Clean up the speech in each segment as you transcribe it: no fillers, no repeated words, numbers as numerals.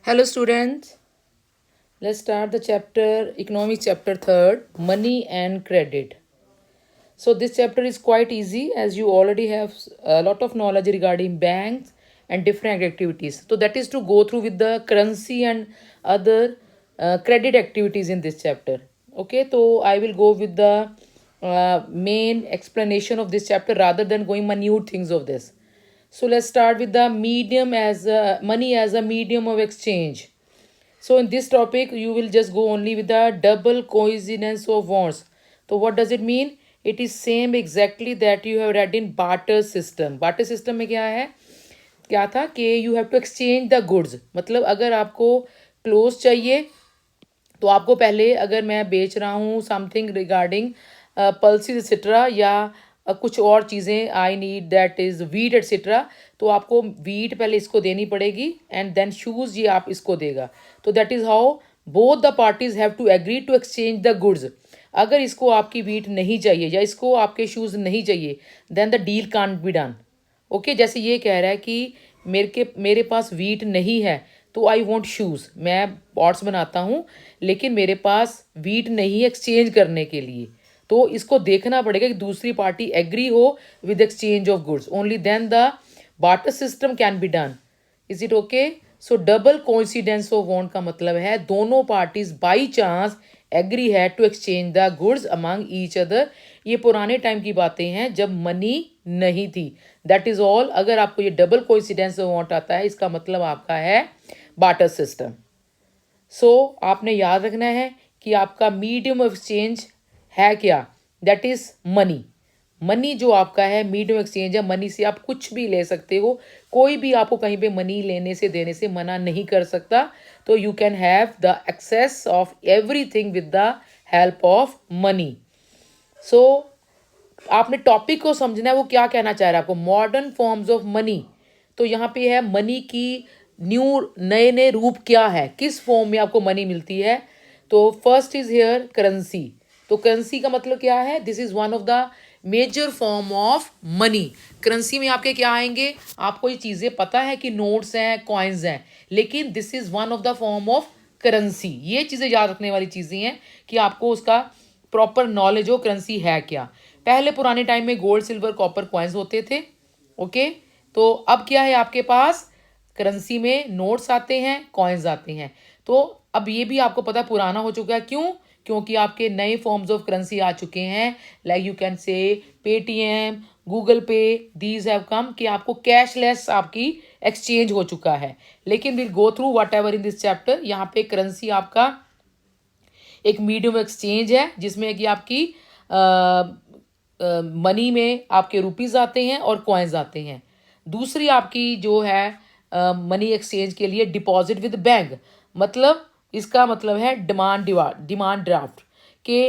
Hello students, let's start the chapter economics chapter 3rd money and credit. So this chapter is quite easy as you already have a lot of knowledge regarding banks and different activities. So that is to go through with the currency and other credit activities in this chapter. Okay, so I will go with the main explanation of this chapter rather than going minute things of this. So let's start with the medium as money as a medium of exchange. So in this topic, you will just go only with the double coincidence of wants. So what does it mean? It is same exactly that you have read in barter system. Barter system में क्या है? क्या था कि you have to exchange the goods. मतलब अगर आपको clothes चाहिए तो आपको पहले अगर मैं बेच रहा हूँ समथिंग रिगार्डिंग पल्सिस एक्सेट्रा या कुछ और चीज़ें I need that is wheat etcetera तो आपको वीट पहले इसको देनी पड़ेगी एंड देन शूज़ ये आप इसको देगा तो that is how both the parties have to agree to exchange the goods अगर इसको आपकी वीट नहीं चाहिए या इसको आपके शूज़ नहीं चाहिए then the deal can't be done okay जैसे ये कह रहा है कि मेरे पास वीट नहीं है तो आई वॉन्ट शूज़ मैं पॉट्स बनाता हूँ लेकिन मेरे पास वीट नहीं है एक्सचेंज करने के लिए तो इसको देखना पड़ेगा कि दूसरी पार्टी एग्री हो with exchange of goods only then the barter system can be done is it okay so double coincidence of want का मतलब है दोनों पार्टीज बाई चांस एग्री है to exchange the goods among each other ये पुराने time की बातें हैं जब मनी नहीं थी दैट इज ऑल अगर आपको ये डबल कोइंसिडेंस ऑफ वॉन्ट आता है इसका मतलब आपका है बार्टर सिस्टम सो आपने याद रखना है कि आपका मीडियम ऑफ एक्सचेंज है क्या दैट इज मनी मनी जो आपका है मीडियम एक्सचेंज है मनी से आप कुछ भी ले सकते हो कोई भी आपको कहीं पे मनी लेने से देने से मना नहीं कर सकता तो you can have the access of everything with the help of money so आपने टॉपिक को समझना है वो क्या कहना चाह रहा है आपको मॉडर्न फॉर्म्स ऑफ मनी तो यहाँ पे है मनी की न्यू नए नए रूप क्या है किस फॉर्म में आपको मनी मिलती है तो फर्स्ट इज हेयर करेंसी तो करेंसी का मतलब क्या है this is one of the major form of money currency में आपके क्या आएंगे आपको ये चीज़ें पता है कि नोट्स हैं कॉइन्स हैं लेकिन this is one of the form of currency ये चीज़ें याद रखने वाली चीज़ें हैं कि आपको उसका प्रॉपर नॉलेज हो करेंसी है क्या पहले पुराने टाइम में गोल्ड सिल्वर कॉपर कॉइन्स होते थे ओके तो अब क्या है आपके पास करेंसी में नोट्स आते हैं कॉइन्स आते हैं तो अब ये भी आपको पता पुराना हो चुका है क्यों क्योंकि आपके नए फॉर्म्स ऑफ करेंसी आ चुके हैं like you can say Paytm Google पे दीज हैव कम कि आपको कैशलेस आपकी एक्सचेंज हो चुका है लेकिन will go through what ever in this chapter यहाँ पे करेंसी आपका एक मीडियम एक्सचेंज है जिसमें कि आपकी मनी में आपके रुपीज़ आते हैं और कॉइन्स आते हैं दूसरी आपकी जो है मनी एक्सचेंज के लिए डिपॉजिट विद बैंक मतलब इसका मतलब है डिमांड ड्राफ्ट कि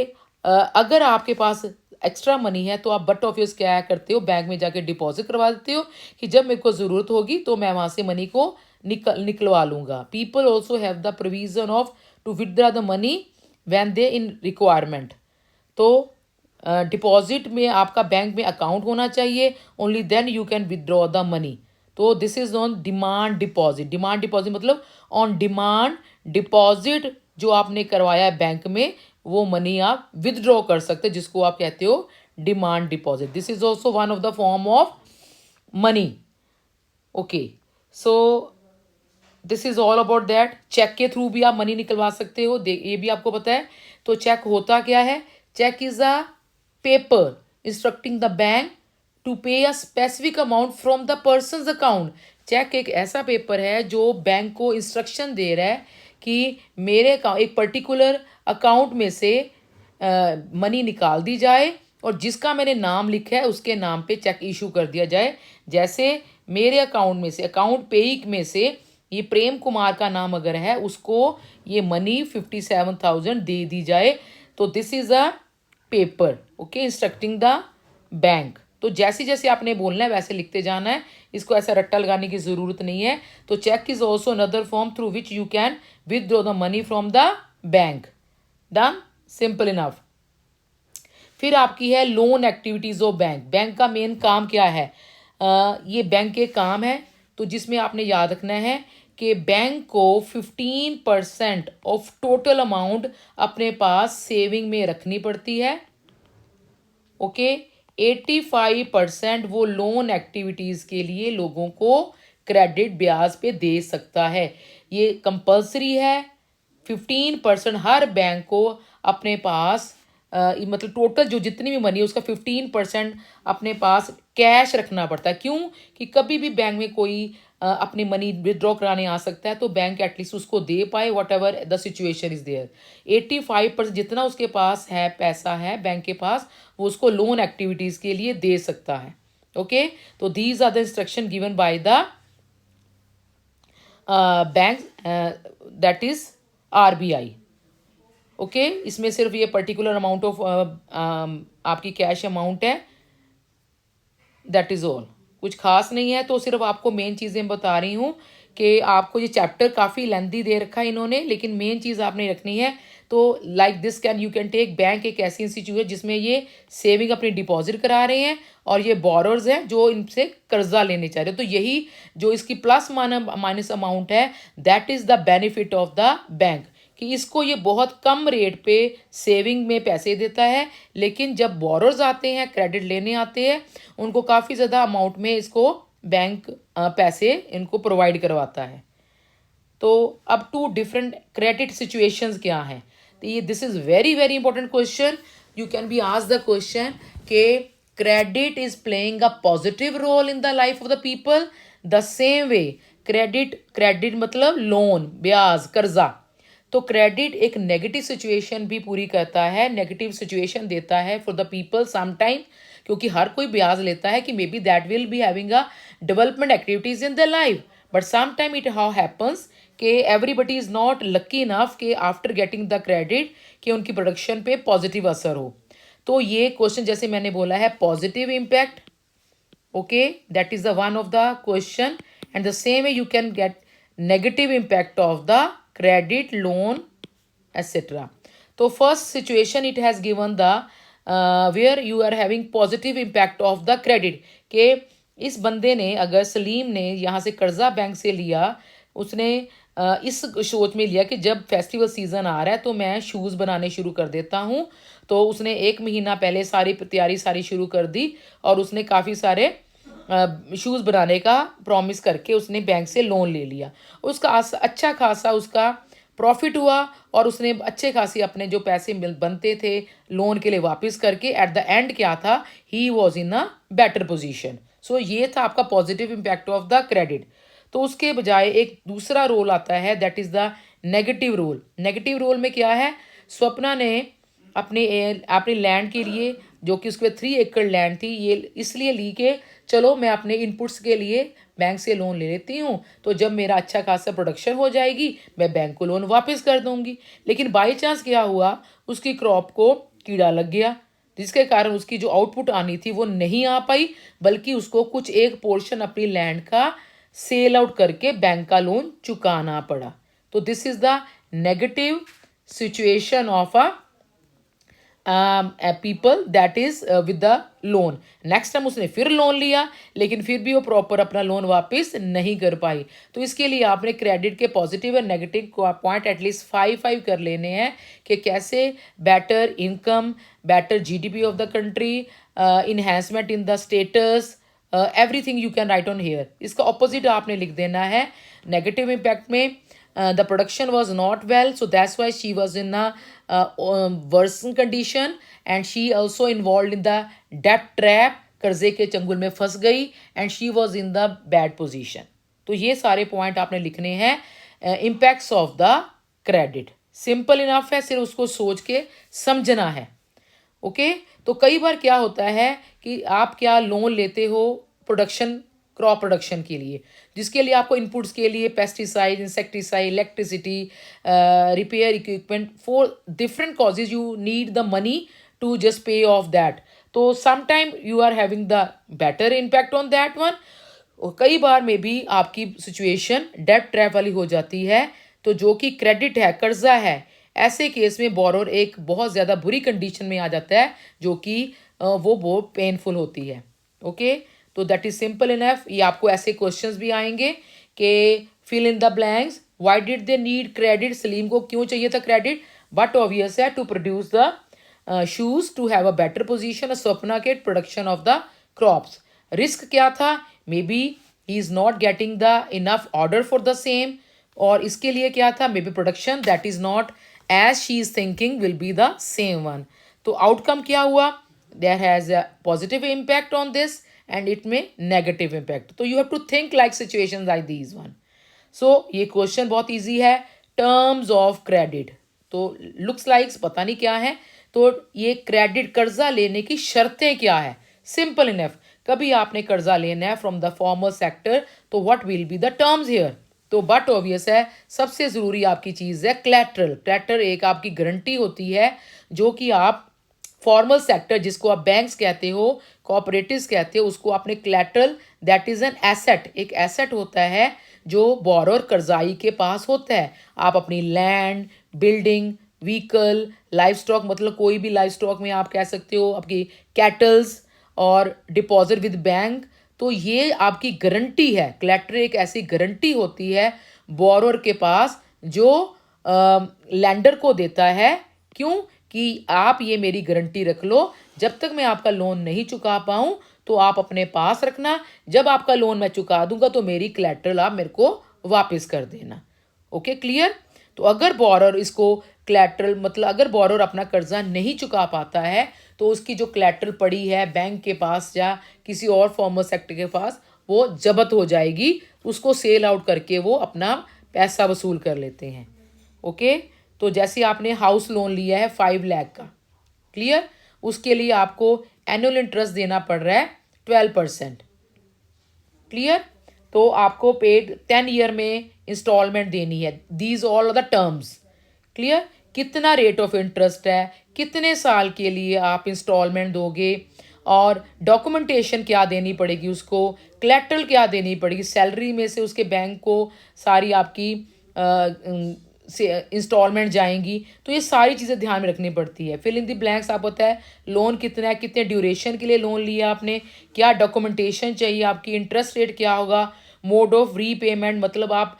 अगर आपके पास एक्स्ट्रा मनी है तो आप बट ऑफिस क्या करते हो बैंक में जाके डिपॉजिट करवा देते हो कि जब मेरे को ज़रूरत होगी तो मैं वहाँ से मनी को निकलवा लूँगा people also have the provision of to withdraw the money when they in requirement तो डिपॉजिट में आपका बैंक में अकाउंट होना चाहिए only then you can withdraw the money तो this is on demand deposit मतलब ऑन डिमांड डिपॉजिट जो आपने करवाया है बैंक में वो मनी आप विदड्रॉ कर सकते हैं जिसको आप कहते हो demand deposit this is also one of the form of money okay so this is all about that cheque के थ्रू भी आप मनी निकलवा सकते हो ये भी आपको पता है तो चेक होता क्या है cheque is a paper instructing the bank to pay a specific amount from the person's account cheque एक ऐसा पेपर है जो बैंक को इंस्ट्रक्शन दे रहा है कि मेरे एक पर्टिकुलर अकाउंट में से मनी निकाल दी जाए और जिसका मैंने नाम लिखा है उसके नाम पे चेक इशू कर दिया जाए जैसे मेरे अकाउंट में से अकाउंट पेइक में से ये प्रेम कुमार का नाम अगर है उसको ये मनी 57,000 दे दी जाए तो this is a paper okay instructing the bank तो जैसे जैसे आपने बोलना है वैसे लिखते जाना है इसको ऐसा रट्टा लगाने की ज़रूरत नहीं है तो cheque is also another form through which you can withdraw the money from the bank done simple enough फिर आपकी है लोन एक्टिविटीज़ ऑफ बैंक का मेन काम क्या है ये बैंक के काम है तो जिसमें आपने याद रखना है कि बैंक को 15% ऑफ टोटल अमाउंट अपने पास सेविंग में रखनी पड़ती है। ओके, 85% वो लोन एक्टिविटीज के लिए लोगों को क्रेडिट ब्याज पे दे सकता है। ये कंपल्सरी है। 15% हर बैंक को अपने पास मतलब टोटल जो जितनी भी मनी है उसका 15% अपने पास कैश रखना पड़ता है। क्यों? कि कभी भी बैंक में कोई अपनी मनी विदड्रॉ कराने आ सकता है, तो बैंक एटलीस्ट उसको दे पाए whatever the situation is there. 85% जितना उसके पास है पैसा है बैंक के पास, वो उसको लोन एक्टिविटीज़ के लिए दे सकता है। ओके, तो these are the instruction given by the bank, that is RBI। Okay, इसमें सिर्फ ये पर्टिकुलर अमाउंट ऑफ आपकी कैश अमाउंट है, दैट इज़ ऑल। कुछ खास नहीं है। तो सिर्फ आपको मेन चीज़ें बता रही हूँ कि आपको ये चैप्टर काफ़ी लेंथी दे रखा है इन्होंने, लेकिन मेन चीज़ आपने रखनी है। तो like this can you can take, bank एक ऐसी इंस्टीट्यूट जिसमें ये सेविंग अपनी डिपॉजिट करा रहे हैं और ये बोरोर्स हैं जो इनसे कर्जा लेने चाह रहे हैं। तो यही जो इसकी प्लस माइनस अमाउंट है, that is the benefit of the bank, कि इसको ये बहुत कम रेट पे सेविंग में पैसे देता है, लेकिन जब बोरोर्स आते हैं क्रेडिट लेने आते हैं उनको काफ़ी ज़्यादा अमाउंट में इसको बैंक पैसे इनको प्रोवाइड करवाता है। तो अब टू डिफरेंट क्रेडिट सिचुएशंस क्या हैं, तो ये this is very very important question. You can be asked the question कि credit is playing a positive role in the life of the people the same way credit मतलब loan, ब्याज, कर्जा। तो credit एक नेगेटिव सिचुएशन भी पूरी करता है, नेगेटिव सिचुएशन देता है फॉर द पीपल समटाइम, क्योंकि हर कोई ब्याज लेता है कि may be that will be having a development activities in the life, but sometime it how happens कि everybody is not lucky enough कि आफ्टर गेटिंग द क्रेडिट कि उनकी प्रोडक्शन पे पॉजिटिव असर हो। तो ये क्वेश्चन जैसे मैंने बोला है positive impact, okay, that is the one of the question, and the same way you can get negative impact of the credit loan etc. तो first situation it has given the where you are having positive impact of the credit कि इस बंदे ने, अगर सलीम ने यहाँ से कर्जा बैंक से लिया, उसने इस सोच में लिया कि जब फेस्टिवल सीज़न आ रहा है तो मैं शूज़ बनाने शुरू कर देता हूँ। तो उसने 1 महीना पहले सारी तैयारी सारी शुरू कर दी और उसने काफ़ी सारे शूज़ बनाने का प्रॉमिस करके उसने बैंक से लोन ले लिया। उसका अच्छा खासा उसका प्रॉफिट हुआ और उसने अच्छे खासी अपने जो पैसे बनते थे लोन के लिए वापस करके एट द एंड क्या था, he was in a better position. So ये था आपका positive impact of the credit. तो उसके बजाय एक दूसरा रोल आता है, that is the negative role. Negative role में क्या है, स्वप्ना ने अपने लैंड के लिए, जो कि उसके 3 एकड़ लैंड थी, ये इसलिए ली कि चलो मैं अपने इनपुट्स के लिए बैंक से लोन ले लेती हूँ, तो जब मेरा अच्छा खासा प्रोडक्शन हो जाएगी मैं बैंक को लोन वापस कर दूंगी। लेकिन बाई चांस क्या हुआ, उसकी क्रॉप को कीड़ा लग गया, जिसके कारण उसकी जो आउटपुट आनी थी वो नहीं आ पाई, बल्कि उसको कुछ एक पोर्शन अपनी लैंड का सेल आउट करके बैंक का लोन चुकाना पड़ा। तो this is the negative situation of a people that is with the loan. Next time उसने फिर लोन लिया, लेकिन फिर भी वो प्रॉपर अपना लोन वापस नहीं कर पाई। तो इसके लिए आपने क्रेडिट के पॉजिटिव और नेगेटिव पॉइंट एटलीस्ट 5 कर लेने हैं कि कैसे better income, better GDP of the country, enhancement in the status, everything you can write on here. इसका ऑपोजिट आपने लिख देना है। नेगेटिव इम्पैक्ट में the production was not well, so that's why she was in a worsen condition, and she also involved in the debt trap, कर्जे के चंगुल में फंस गई, and she was in the bad position। तो ये सारे पॉइंट आपने लिखने हैं impacts of the credit। Simple enough है, सिर्फ उसको सोच के समझना है। ओके, तो कई बार क्या होता है कि आप क्या लोन लेते हो प्रोडक्शन, क्रॉप प्रोडक्शन के लिए, जिसके लिए आपको इनपुट्स के लिए pesticide, insecticide, electricity, repair equipment, for different causes you need the money to just pay off that. तो sometime you are having the better impact on that one, और कई बार में भी आपकी सिचुएशन डेट ट्रैप वाली हो जाती है। तो जो कि क्रेडिट है, कर्जा है, ऐसे केस में बोरोर एक बहुत ज़्यादा बुरी कंडीशन में आ जाता है, जो कि वो बहुत पेनफुल होती है। ओके, तो दैट इज़ सिंपल इनफ। ये आपको ऐसे क्वेश्चंस भी आएंगे कि fill in the blanks. Why did they need credit? Salim को क्यों चाहिए था क्रेडिट? बट ऑब्वियस है, to produce the shoes, to have a better position. Swapna के production of the crops. Risk क्या था? May be he is not getting the enough order for the same. और इसके लिए क्या था? May be production that is not as she is thinking will be the same one. तो outcome क्या हुआ? There has a positive impact on this and it में negative impact. तो you have to think like situation like these one. So ये question बहुत easy है. Terms of credit. तो looks likes पता नहीं क्या है. तो ये क्रेडिट कर्जा लेने की शर्तें क्या है? Simple enough. कभी आपने कर्जा लेना है फ्रॉम द फॉर्मल सेक्टर, तो what will be the terms here? तो बट ऑब्वियस है, सबसे ज़रूरी आपकी चीज़ है क्लैटरल. क्लैटरल एक आपकी गारंटी होती है जो कि आप फॉर्मल सेक्टर, जिसको आप बैंक्स कहते हो, कोऑपरेटिव्स कहते हो, उसको आपने क्लैटरल, दैट इज़ एन एसेट. एक एसेट होता है जो बोरोर कर्जाई के पास होता है. आप अपनी land, building, vehicle, life stock, मतलब कोई भी लाइफ स्टॉक में आप कह सकते हो, आपकी कैटल्स और डिपॉजिट विद बैंक. तो ये आपकी गारंटी है. क्लैटर एक ऐसी गारंटी होती है बोरोर के पास जो लैंडर को देता है. क्यों? कि आप ये मेरी गारंटी रख लो, जब तक मैं आपका लोन नहीं चुका पाऊँ तो आप अपने पास रखना. जब आपका लोन मैं चुका दूंगा तो मेरी क्लैटरल आप मेरे को वापस कर देना. Okay, clear? तो अगर बोरोर इसको क्लैटरल, मतलब अगर बोरोर अपना कर्जा नहीं चुका पाता है तो उसकी जो क्लैटरल पड़ी है बैंक के पास या किसी और फॉर्मल सेक्टर के पास, वो जब्त हो जाएगी. उसको सेल आउट करके वो अपना पैसा वसूल कर लेते हैं. ओके, तो जैसे आपने हाउस लोन लिया है 5 लाख का, क्लियर? उसके लिए आपको एनुअल इंटरेस्ट देना पड़ रहा है 12%. क्लियर? तो आपको पेड 10 ईयर में इंस्टॉलमेंट देनी है. These all are the terms. Clear? कितना रेट ऑफ इंटरेस्ट है, कितने साल के लिए आप इंस्टॉलमेंट दोगे, और डॉक्यूमेंटेशन क्या देनी पड़ेगी उसको, कलेक्ट्रल क्या देनी पड़ेगी, सैलरी में से उसके बैंक को सारी आपकी से इंस्टॉलमेंट जाएंगी. तो ये सारी चीज़ें ध्यान में रखनी पड़ती है. फिल इन द ब्लैंक्स आप होता है लोन कितना है, कितने ड्यूरेशन के लिए लोन लिया आपने, क्या डॉक्यूमेंटेशन चाहिए आपकी, इंटरेस्ट रेट क्या होगा, मोड ऑफ रीपेमेंट, मतलब आप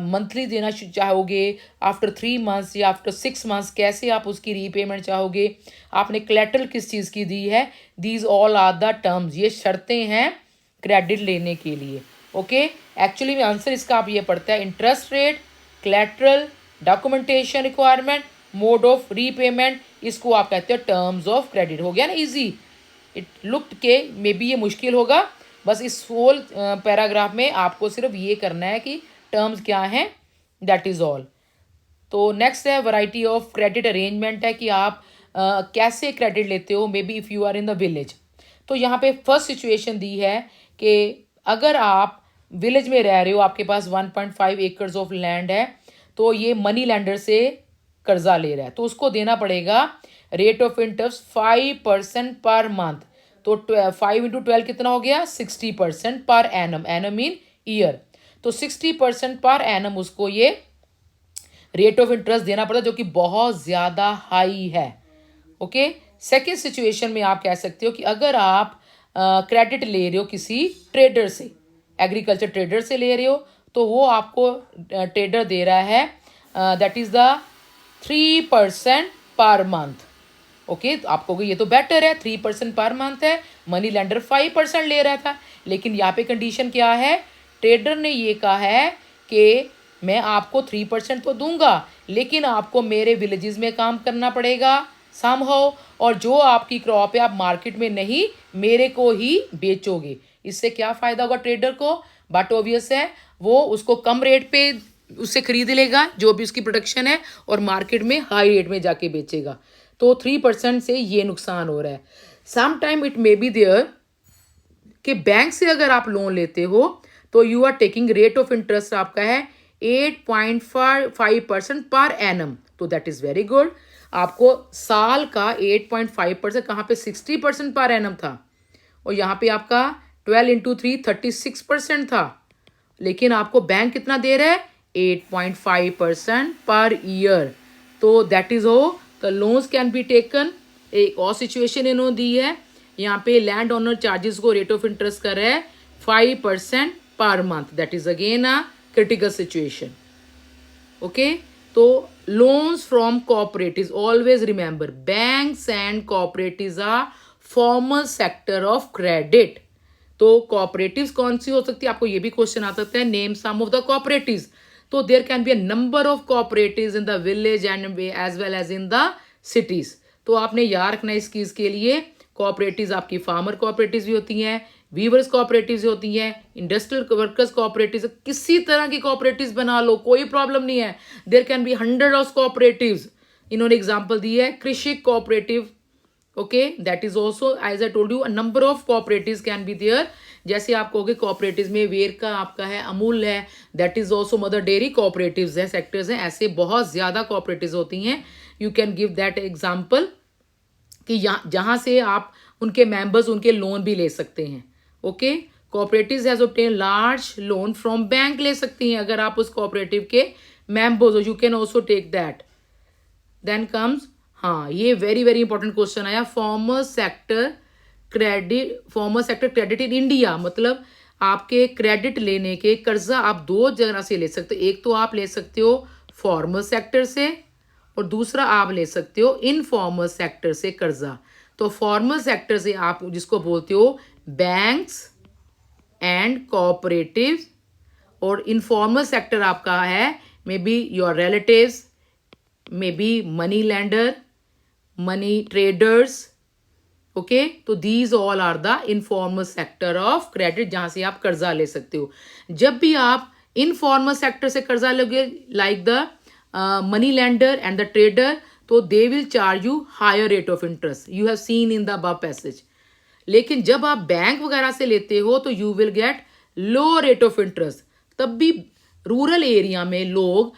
मंथली देना चाहोगे, आफ्टर 3 मंथ्स या आफ्टर 6 मंथ्स कैसे आप उसकी रीपेमेंट चाहोगे, आपने कलेक्ट्रल किस चीज़ की दी है. These all are the terms. ये शर्तें हैं क्रेडिट लेने के लिए. ओके, एक्चुअली में आंसर इसका आप ये पढ़ता है interest rate, collateral, documentation requirement, mode of repayment. इसको आप कहते हो टर्म्स ऑफ क्रेडिट. हो गया ना इजी? इट लुक्ड के मे बी ये मुश्किल होगा. बस इस होल पैराग्राफ में आपको सिर्फ ये करना है कि टर्म्स क्या हैं, दैट इज़ ऑल. तो नेक्स्ट है वैरायटी ऑफ क्रेडिट अरेंजमेंट, है कि आप कैसे क्रेडिट लेते हो. Maybe if you are in the village, तो यहाँ पे फर्स्ट सिचुएशन दी है कि अगर आप विलेज में रह रहे हो, आपके पास 1.5 एकर्स ऑफ लैंड है, तो ये मनी लैंडर से कर्जा ले रहा है, तो उसको देना पड़ेगा rate of interest 5% per month. तो 5 × 12 कितना हो गया? 60% per annum. Annum mean year. तो 60% पर एनम उसको ये रेट ऑफ इंटरेस्ट देना पड़ता है, जो कि बहुत ज़्यादा हाई है. ओके, सेकेंड सिचुएशन में आप कह सकते हो कि अगर आप क्रेडिट ले रहे हो किसी ट्रेडर से, एग्रीकल्चर ट्रेडर से ले रहे हो, तो वो आपको ट्रेडर दे रहा है that is the 3% per month. Okay, तो आपको ये तो बेटर है, 3% पर मंथ है. मनी लेंडर 5% ले रहा था, लेकिन यहाँ पे कंडीशन क्या है? ट्रेडर ने ये कहा है कि मैं आपको 3% तो दूंगा, लेकिन आपको मेरे विलेजेस में काम करना पड़ेगा समहाउ, और जो आपकी क्रॉप है आप मार्केट में नहीं, मेरे को ही बेचोगे. इससे क्या फ़ायदा होगा ट्रेडर को? बट ऑब्वियस है, वो उसको कम रेट पे उससे खरीद लेगा जो भी उसकी प्रोडक्शन है, और मार्केट में हाई रेट में जाके बेचेगा. तो 3% से ये नुकसान हो रहा है. Some time it may be there कि बैंक से अगर आप लोन लेते हो तो you are taking rate of interest आपका है 8.5% पर एनम. तो दैट इज़ वेरी गुड. आपको साल का 8.5%, कहाँ पे 60% पर एनम था, और यहाँ पे आपका 12 × 3 36% था, लेकिन आपको बैंक कितना दे रहा है? 8.5% पर ईयर. तो दैट इज़ हो the loans can be taken. एक और सिचुएशन इन्होंने दी है, यहाँ पे लैंड ओनर चार्जेस को रेट ऑफ इंटरेस्ट कर रहा है 5% per month. That is again a critical situation. Okay, so loans from cooperatives, always remember banks and cooperatives are formal sector of credit. तो cooperatives कौन सी हो सकती है, आपको ये भी क्वेश्चन आ सकता है, name some of the cooperatives. तो there can be a number of cooperatives in the village and as well as in the cities. तो आपने याद रखना इस चीज के लिए, कॉपरेटिव आपकी फार्मर कॉपरेटिव भी होती हैं, वीवर्स कॉपरेटिव होती हैं, इंडस्ट्रियल वर्कर्स कॉपरेटिव, किसी तरह की कॉपरेटिव बना लो, कोई प्रॉब्लम नहीं है. There can be 100 of cooperative. इन्होंने एग्जाम्पल दी है कृषि cooperative. Okay, that is also as I told you a number of cooperative can be there. जैसे आप कहोगे कॉपरेटिव में वेरका आपका है, अमूल है, that is also mother dairy cooperative है, सेक्टर्स हैं, ऐसे बहुत ज्यादा कॉपरेटिव होती हैं. You can give that example कि जहां से आप उनके मेंबर्स उनके लोन भी ले सकते हैं. Okay, cooperative has obtain large loan from bank ले सकती हैं अगर आप उस कोऑपरेटिव के मेंबर्स हो. You can also take that. Then comes, हाँ ये वेरी वेरी इंपॉर्टेंट क्वेश्चन आया, formal sector credit in India. मतलब आपके क्रेडिट लेने के कर्जा आप दो जगह से ले सकते हो. एक तो आप ले सकते हो फॉर्मल सेक्टर से और दूसरा आप ले सकते हो इनफॉर्मल सेक्टर से कर्जा. तो फॉर्मल सेक्टर से आप जिसको बोलते हो बैंक्स एंड कोऑपरेटिव, और इनफॉर्मल सेक्टर आपका है may be your relatives, may be money lender, money traders. Okay, तो these all are the informal sector of credit जहां से आप कर्जा ले सकते हो. जब भी आप इनफॉर्मल सेक्टर से कर्जा लोगे like the money lender and the trader, तो they will charge you higher rate of interest. You have seen in the above passage. लेकिन जब आप बैंक वगैरह से लेते हो तो you will get low rate of interest. तब भी रूरल एरिया में लोग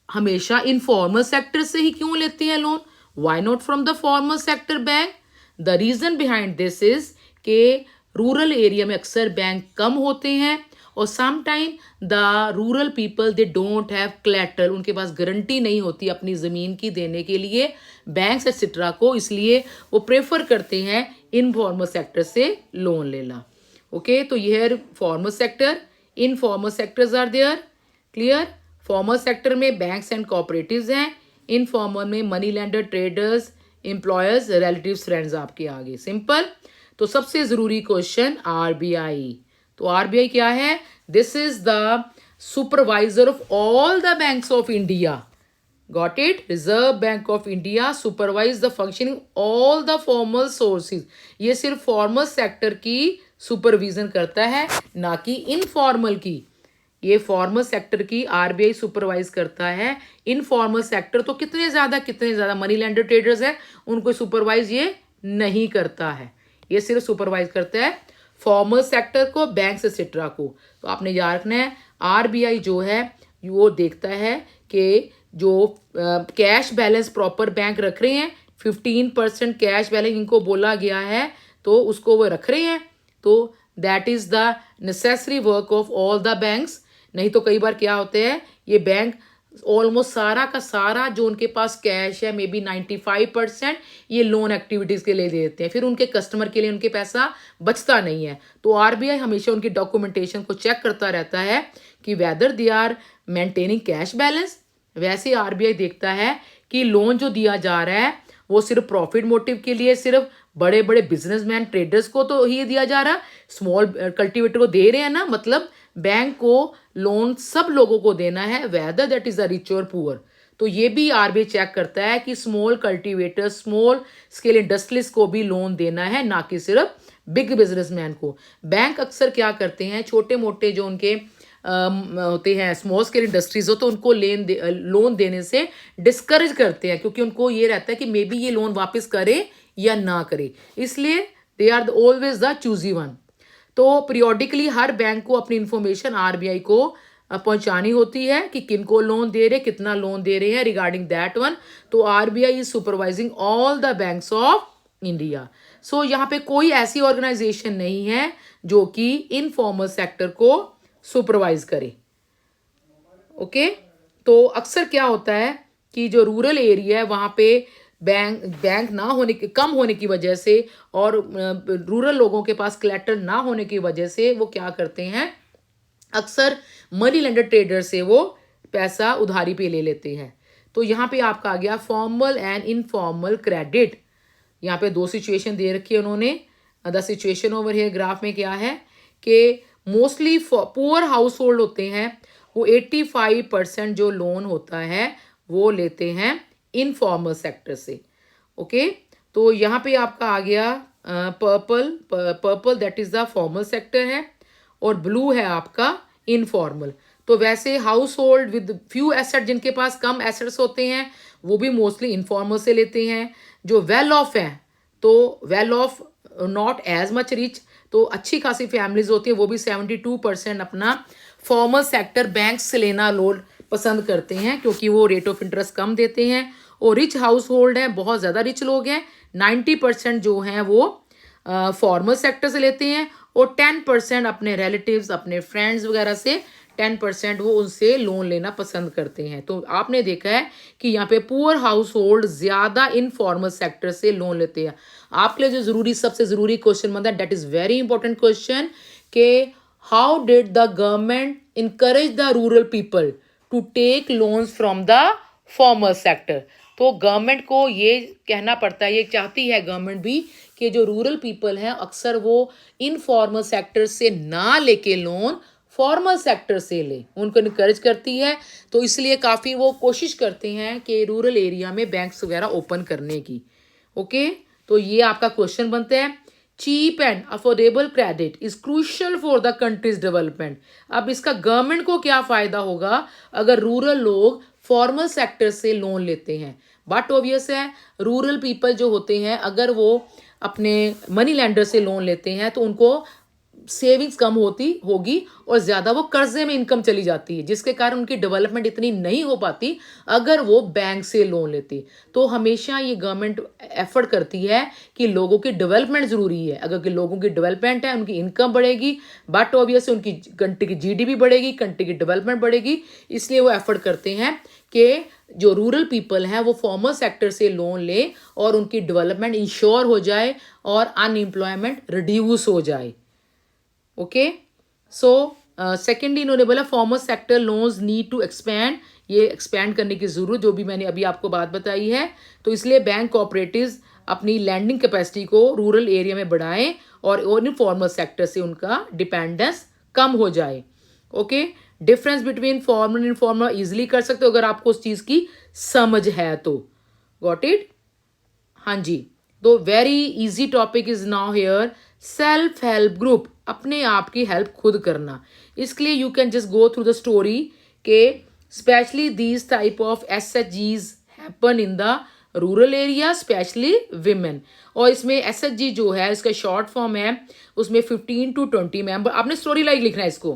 हमेशा इनफॉर्मल सेक्टर से ही क्यों लेते हैं loan? Why not from the formal sector bank? The reason behind this is के रूरल एरिया में अक्सर बैंक कम होते हैं और sometime the rural people they don't have collateral, उनके पास गारंटी नहीं होती अपनी ज़मीन की देने के लिए बैंक्स एक्सेट्रा को, इसलिए वो प्रेफर करते हैं इनफॉर्मल सेक्टर से लोन लेना. ओके, तो ये formal sector, informal sectors are there. Clear? Formal sector में बैंक्स एंड कोऑपरेटिव्स हैं, इनफॉर्मल में money lender, traders, employers, relatives, friends आपके आगे. सिंपल. तो सबसे जरूरी क्वेश्चन आरबीआई. तो आरबीआई क्या है? This is the supervisor of all the banks of India. Got it? Reserve bank of India supervise the functioning all the formal sources. ये सिर्फ फॉर्मल सेक्टर की सुपरविजन करता है, ना कि इनफॉर्मल की. ये फॉर्मल सेक्टर की आरबीआई सुपरवाइज करता है. इनफॉर्मल सेक्टर तो कितने ज्यादा मनी लैंडर ट्रेडर्स है, उनको सुपरवाइज ये नहीं करता है. ये सिर्फ सुपरवाइज करता है फॉर्मल सेक्टर को, बैंक एक्सेट्रा को. तो आपने याद रखना है आरबीआई जो है वो देखता है कि जो कैश बैलेंस प्रॉपर बैंक रख रहे हैं, 15% कैश बैलेंस इनको बोला गया है तो उसको वो रख रहे हैं. तो that is the necessary work of all the banks. नहीं तो कई बार क्या होते हैं, ये बैंक ऑलमोस्ट सारा का सारा जो उनके पास कैश है, मे बी 95% ये लोन एक्टिविटीज के लिए दे देते हैं, फिर उनके कस्टमर के लिए उनके पैसा बचता नहीं है. तो आरबीआई हमेशा उनकी डॉक्यूमेंटेशन को चेक करता रहता है कि whether they are maintaining cash balance. वैसे आरबीआई देखता है कि लोन जो दिया जा रहा है वो सिर्फ प्रॉफिट मोटिव के लिए, सिर्फ बड़े बड़े बिजनेसमैन ट्रेडर्स को तो ही दिया जा रहा, स्मॉल कल्टीवेटर को दे रहे हैं ना, मतलब बैंक को लोन सब लोगों को देना है, whether that is a rich और पुअर. तो ये भी आरबीआई चेक करता है कि small cultivator, small scale industries को भी लोन देना है, ना कि सिर्फ बिग बिजनेसमैन को. बैंक अक्सर क्या करते हैं, छोटे मोटे जो उनके होते हैं स्मॉल स्केल इंडस्ट्रीज हो, तो उनको लोन देने से डिस्करेज करते हैं, क्योंकि उनको ये रहता है कि मे बी ये लोन वापस करे या ना करे, इसलिए they are always the choosy one. तो पीरियोडिकली हर बैंक को अपनी इंफॉर्मेशन आरबीआई को पहुंचानी होती है कि किन को लोन दे रहे, कितना लोन दे रहे हैं रिगार्डिंग दैट वन. तो RBI is supervising all the banks of India. So यहाँ पे कोई ऐसी ऑर्गेनाइजेशन नहीं है जो कि इनफॉर्मल सेक्टर को सुपरवाइज करे. ओके, तो अक्सर क्या होता है कि जो रूरल एरिया है वहाँ पे बैंक ना होने के, कम होने की वजह से और रूरल लोगों के पास कोलैटरल ना होने की वजह से वो क्या करते हैं, अक्सर मनी लेंडर ट्रेडर से वो पैसा उधारी पे ले लेते हैं। तो यहाँ पे आपका आ गया फॉर्मल एंड इनफॉर्मल क्रेडिट। यहाँ पे दो सिचुएशन दे रखी है उन्होंने। The situation over here graph में क्या है कि मोस्टली पुअर हाउस होल्ड होते हैं, वो 85% जो लोन होता है वो लेते हैं इनफॉर्मल सेक्टर से। ओके, तो यहाँ पे आपका आ गया purple that is the formal sector है, और ब्लू है आपका इनफॉर्मल। तो वैसे house hold with few asset, जिनके पास कम एसेट्स होते हैं, वो भी मोस्टली इनफॉर्मल से लेते हैं। जो वेल ऑफ है, तो well off not as much rich, तो अच्छी खासी फैमिलीज होती है, वो भी 72% अपना फॉर्मल सेक्टर बैंक से लेना लोन पसंद करते हैं, क्योंकि वो रेट ऑफ इंटरेस्ट कम देते हैं। और रिच हाउस होल्ड है, बहुत ज़्यादा रिच लोग हैं, 90% जो हैं वो फॉर्मल सेक्टर से लेते हैं, और 10% अपने रिलेटिव्स, अपने फ्रेंड्स वगैरह से 10% वो उनसे लोन लेना पसंद करते हैं। तो आपने देखा है कि यहाँ पे पुअर हाउस होल्ड ज़्यादा इनफॉर्मल सेक्टर से लोन लेते हैं। आपके लिए जो ज़रूरी, सबसे ज़रूरी क्वेश्चन बनता है, that is very important question, कि how did the government encourage the rural people to take loans from the formal sector. तो गवर्नमेंट को ये कहना पड़ता है, ये चाहती है गवर्नमेंट भी कि जो रूरल पीपल हैं अक्सर वो इनफॉर्मल सेक्टर से ना लेके लोन फॉर्मल सेक्टर से ले, उनको इनकरेज करती है। तो इसलिए काफ़ी वो कोशिश करते हैं कि रूरल एरिया में बैंक्स वगैरह ओपन करने की। ओके, तो ये आपका क्वेश्चन बनता है, cheap and affordable credit is crucial for the country's development. अब इसका गवर्नमेंट को क्या फ़ायदा होगा अगर रूरल लोग फॉर्मल सेक्टर से लोन लेते हैं। बट ऑब्वियस है, रूरल पीपल जो होते हैं अगर वो अपने मनी लेंडर से लोन लेते हैं तो उनको सेविंग्स कम होगी और ज़्यादा वो कर्जे में इनकम चली जाती है, जिसके कारण उनकी डेवलपमेंट इतनी नहीं हो पाती अगर वो बैंक से लोन लेती। तो हमेशा ये गवर्नमेंट एफर्ट करती है कि लोगों की डेवलपमेंट ज़रूरी है। अगर कि लोगों की डेवलपमेंट है, उनकी इनकम बढ़ेगी, बट ऑब्वियसली उनकी कंट्री की जीडीपी बढ़ेगी, कंट्री की डेवलपमेंट बढ़ेगी। इसलिए वो एफर्ट करते हैं कि जो रूरल पीपल हैं वो फॉर्मल सेक्टर से लोन ले और उनकी डेवलपमेंट इंश्योर हो जाए और अनएम्प्लॉयमेंट रिड्यूस हो जाए। ओके, सो सेकेंडली इन्होंने बोला formal sector loans need to expand, ये एक्सपैंड करने की ज़रूरत, जो भी मैंने अभी आपको बात बताई है। तो इसलिए बैंक कोऑपरेटिव्स अपनी लैंडिंग कैपेसिटी को रूरल एरिया में बढ़ाएं और इनफॉर्मल सेक्टर से उनका डिपेंडेंस कम हो जाए। Okay, difference between formal and informal easily कर सकते हो अगर आपको उस चीज़ की समझ है तो। Got it? हाँ जी। तो very easy topic is now here, self help group, अपने आप की हेल्प खुद करना। इसके लिए you can just go through the story के specially these type of SHGs happen in the rural area, specially women. और इसमें SHG जो है इसका शॉर्ट फॉर्म है, उसमें 15 to 20 मेंबर, आपने स्टोरी लाइक लिखना है इसको,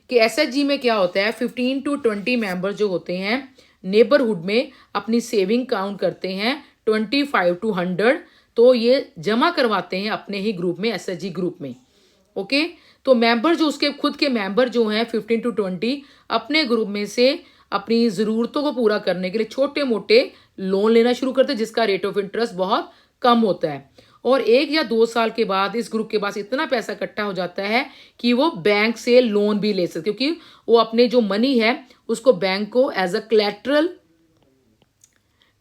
कि SHG में क्या होता है, 15 to 20 मेंबर जो होते हैं नेबरहुड में अपनी सेविंग काउंट करते हैं 25 to 100, तो ये जमा करवाते हैं अपने ही ग्रुप में, SHG ग्रुप में। ओके, तो मेंबर जो उसके खुद के मेंबर जो हैं 15 to 20 अपने ग्रुप में से अपनी ज़रूरतों को पूरा करने के लिए छोटे मोटे लोन लेना शुरू करते हैं, जिसका रेट ऑफ इंटरेस्ट बहुत कम होता है। और 1 या 2 साल के बाद इस ग्रुप के पास इतना पैसा इकट्ठा हो जाता है कि वो बैंक से लोन भी ले सकते, क्योंकि वो अपने जो मनी है उसको बैंक को एज अ कोलैटरल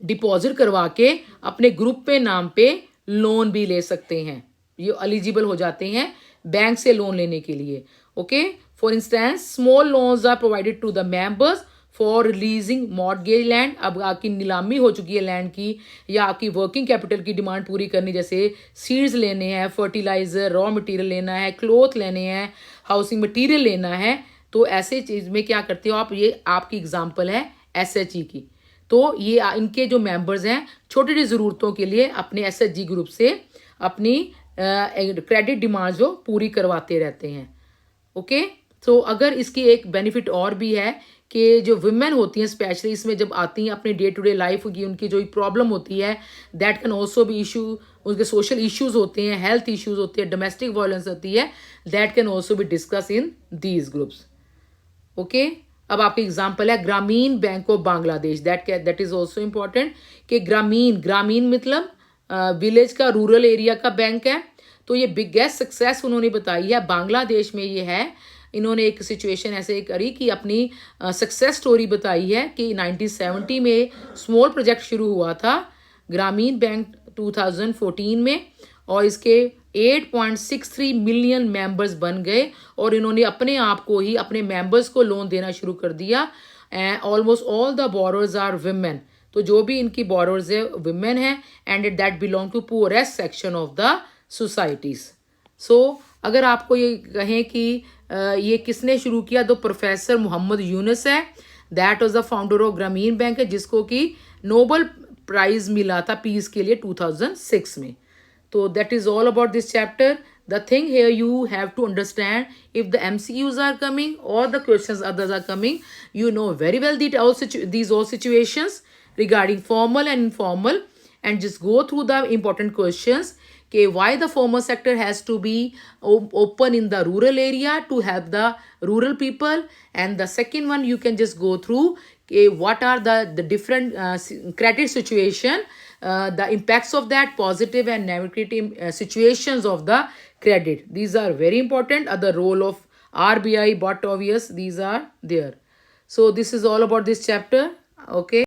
डिपॉजिट करवा के अपने ग्रुप पे नाम पे लोन भी ले सकते हैं। ये एलिजिबल हो जाते हैं बैंक से लोन लेने के लिए। Okay, for instance small loans are provided to the members for releasing mortgage land. अब आपकी नीलामी हो चुकी है लैंड की, या आपकी वर्किंग कैपिटल की डिमांड पूरी करनी, जैसे सीड्स लेने हैं, फर्टिलाइजर, रॉ मटेरियल लेना है, क्लोथ लेने हैं, हाउसिंग मटेरियल लेना है, तो ऐसे चीज़ में क्या करते हो आप, ये आपकी एग्जांपल है SHG की। तो ये इनके जो मेंबर्स हैं छोटी छोटी ज़रूरतों के लिए अपने SHG ग्रुप से अपनी क्रेडिट डिमांड जो पूरी करवाते रहते हैं। ओके, तो अगर इसकी एक बेनिफिट और भी है कि जो वुमेन होती हैं स्पेशली इसमें जब आती हैं अपने डे टू डे लाइफ की, उनकी जो प्रॉब्लम होती है दैट कैन ऑल्सो भी इशू, उनके सोशल इश्यूज होते हैं, हेल्थ इश्यूज होते हैं, डोमेस्टिक वायलेंस होती है, दैट कैन ऑल्सो भी discuss in these groups. Okay, अब आपकी एग्जांपल है ग्रामीण bank of Bangladesh, that is also important कि ग्रामीण मतलब विलेज का, रूरल एरिया का बैंक है। तो ये बिगेस्ट सक्सेस उन्होंने बताई है बांग्लादेश में, ये है इन्होंने एक सिचुएशन ऐसे करी कि अपनी सक्सेस स्टोरी बताई है कि 1970 में स्मॉल प्रोजेक्ट शुरू हुआ था ग्रामीण बैंक 2014 में, और इसके 8.63 मिलियन मेंबर्स बन गए, और इन्होंने अपने आप को ही अपने मेंबर्स को लोन देना शुरू कर दिया। And almost all the borrowers are women, तो जो भी इनकी बोरोर्स है विमेन है, and that belong to poorest section of the societies. So अगर आपको ये कहें कि ये किसने शुरू किया, तो प्रोफेसर मोहम्मद यूनुस है, that was the founder of ग्रामीण बैंक है, जिसको कि नोबल प्राइज मिला था पीस के लिए 2006 में। तो that is all about this chapter. The thing here you have to understand, if the MCQs are coming or the questions others are coming, you know very well these all situations regarding formal and informal, and just go through the important questions. Okay, why the formal sector has to be open in the rural area to help the rural people, and the second one you can just go through, okay, what are the different credit situation, the impacts of that, positive and negative situations of the credit. These are very important. Other role of RBI, but obvious these are there. So this is all about this chapter. Okay.